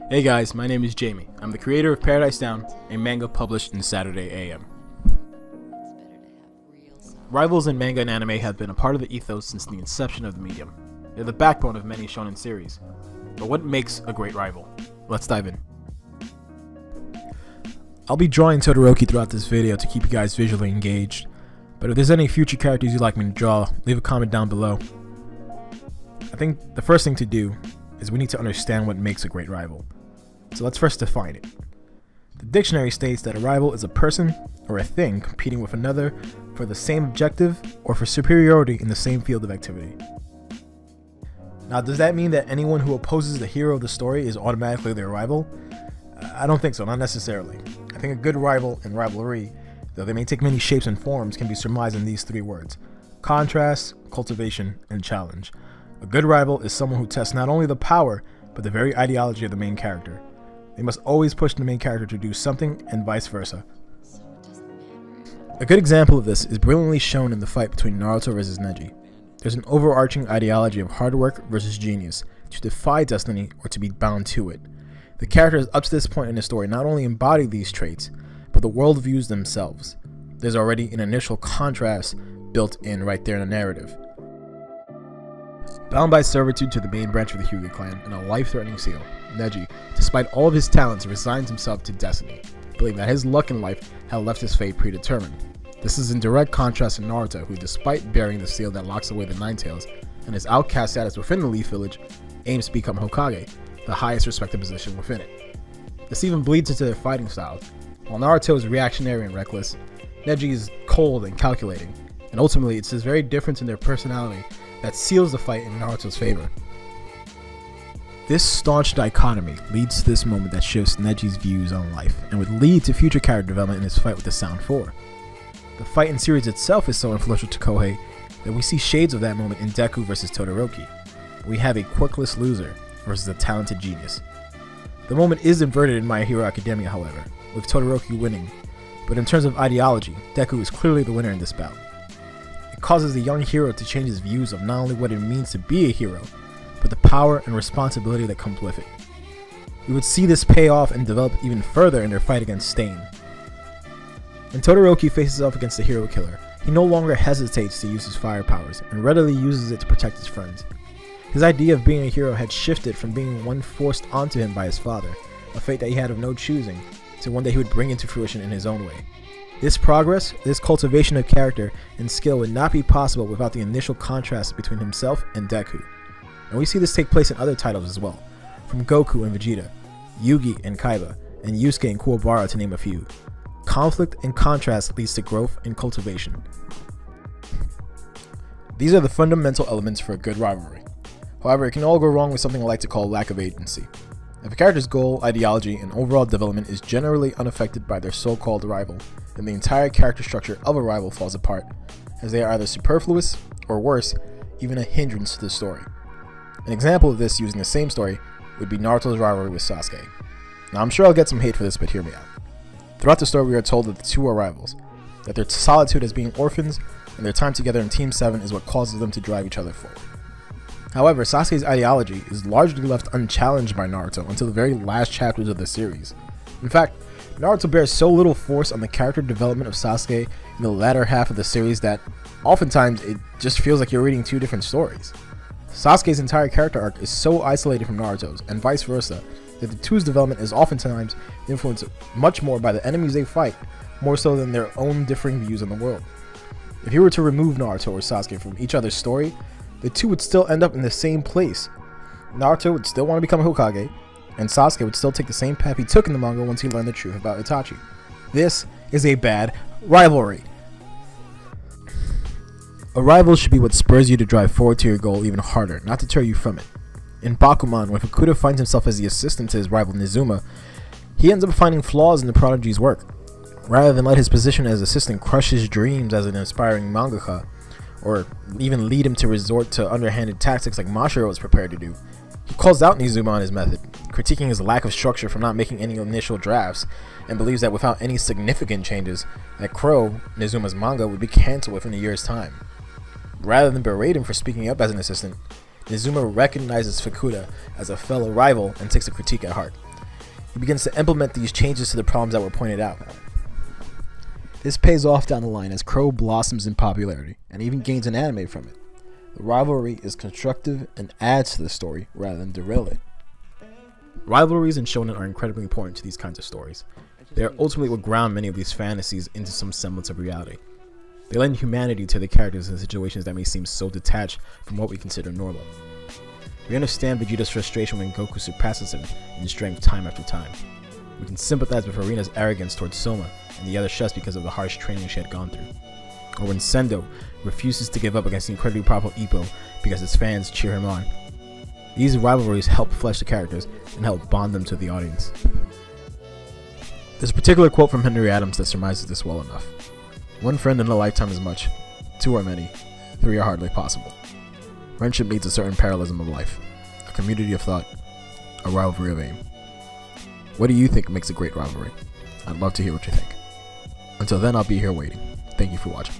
Hey guys, my name is Jamie. I'm the creator of Paradise Down, a manga published in Saturday AM. Rivals in manga and anime have been a part of the ethos since the inception of the medium. They're the backbone of many shonen series. But what makes a great rival? Let's dive in. I'll be drawing Todoroki throughout this video to keep you guys visually engaged, but if there's any future characters you'd like me to draw, leave a comment down below. I think the first thing to do is we need to understand what makes a great rival. So let's first define it. The dictionary states that a rival is a person or a thing competing with another for the same objective or for superiority in the same field of activity. Now, does that mean that anyone who opposes the hero of the story is automatically their rival? I don't think so, not necessarily. I think a good rival and rivalry, though they may take many shapes and forms, can be surmised in these three words: contrast, cultivation, and challenge. A good rival is someone who tests not only the power, but the very ideology of the main character. They must always push the main character to do something, and vice versa. A good example of this is brilliantly shown in the fight between Naruto versus Neji. There's an overarching ideology of hard work versus genius, to defy destiny or to be bound to it. The characters up to this point in the story not only embody these traits, but the worldviews themselves. There's already an initial contrast built in right there in the narrative. Bound by servitude to the main branch of the Hyuga clan and a life-threatening seal, Neji, despite all of his talents, resigns himself to destiny, believing that his luck in life had left his fate predetermined. This is in direct contrast to Naruto, who, despite bearing the seal that locks away the Nine Tails and his outcast status within the Leaf Village, aims to become Hokage, the highest respected position within it. This even bleeds into their fighting styles. While Naruto is reactionary and reckless, Neji is cold and calculating, and ultimately it's this very difference in their personality that seals the fight in Naruto's favor. This staunch dichotomy leads to this moment that shifts Neji's views on life and would lead to future character development in his fight with the Sound 4. The fight in series itself is so influential to Kohei that we see shades of that moment in Deku versus Todoroki. We have a quirkless loser versus a talented genius. The moment is inverted in My Hero Academia, however, with Todoroki winning, but in terms of ideology, Deku is clearly the winner in this bout. It causes the young hero to change his views of not only what it means to be a hero, but the power and responsibility that comes with it. We would see this pay off and develop even further in their fight against Stain. When Todoroki faces off against the hero killer, he no longer hesitates to use his fire powers and readily uses it to protect his friends. His idea of being a hero had shifted from being one forced onto him by his father, a fate that he had of no choosing, to one that he would bring into fruition in his own way. This progress, this cultivation of character and skill would not be possible without the initial contrast between himself and Deku. And we see this take place in other titles as well, from Goku and Vegeta, Yugi and Kaiba, and Yusuke and Kuwabara to name a few. Conflict and contrast leads to growth and cultivation. These are the fundamental elements for a good rivalry. However, it can all go wrong with something I like to call lack of agency. If a character's goal, ideology, and overall development is generally unaffected by their so-called rival, then the entire character structure of a rival falls apart, as they are either superfluous, or worse, even a hindrance to the story. An example of this using the same story would be Naruto's rivalry with Sasuke. Now, I'm sure I'll get some hate for this, but hear me out. Throughout the story, we are told that the two are rivals, that their solitude as being orphans and their time together in Team 7 is what causes them to drive each other forward. However, Sasuke's ideology is largely left unchallenged by Naruto until the very last chapters of the series. In fact, Naruto bears so little force on the character development of Sasuke in the latter half of the series that oftentimes it just feels like you're reading two different stories. Sasuke's entire character arc is so isolated from Naruto's, and vice versa, that the two's development is oftentimes influenced much more by the enemies they fight, more so than their own differing views on the world. If you were to remove Naruto or Sasuke from each other's story, the two would still end up in the same place. Naruto would still want to become a Hokage, and Sasuke would still take the same path he took in the manga once he learned the truth about Itachi. This is a bad rivalry. A rival should be what spurs you to drive forward to your goal even harder, not deter you from it. In Bakuman, when Fukuda finds himself as the assistant to his rival Nizuma, he ends up finding flaws in the prodigy's work. Rather than let his position as assistant crush his dreams as an aspiring mangaka, or even lead him to resort to underhanded tactics like Mashiro was prepared to do, he calls out Nizuma on his method, critiquing his lack of structure from not making any initial drafts, and believes that without any significant changes, that Crow, Nizuma's manga, would be cancelled within a year's time. Rather than berate him for speaking up as an assistant, Nizuma recognizes Fukuda as a fellow rival and takes the critique at heart. He begins to implement these changes to the problems that were pointed out. This pays off down the line as Crow blossoms in popularity and even gains an anime from it. The rivalry is constructive and adds to the story rather than derail it. Rivalries in shonen are incredibly important to these kinds of stories. They are ultimately what ground many of these fantasies into some semblance of reality. They lend humanity to the characters in situations that may seem so detached from what we consider normal. We understand Vegeta's frustration when Goku surpasses him in strength time after time. We can sympathize with Harina's arrogance towards Soma and the other chefs because of the harsh training she had gone through. Or when Sendo refuses to give up against the incredibly powerful Ippo because his fans cheer him on. These rivalries help flesh the characters and help bond them to the audience. There's a particular quote from Henry Adams that surmises this well enough. One friend in a lifetime is much, two are many, three are hardly possible. Friendship needs a certain parallelism of life, a community of thought, a rivalry of aim. What do you think makes a great rivalry? I'd love to hear what you think. Until then, I'll be here waiting. Thank you for watching.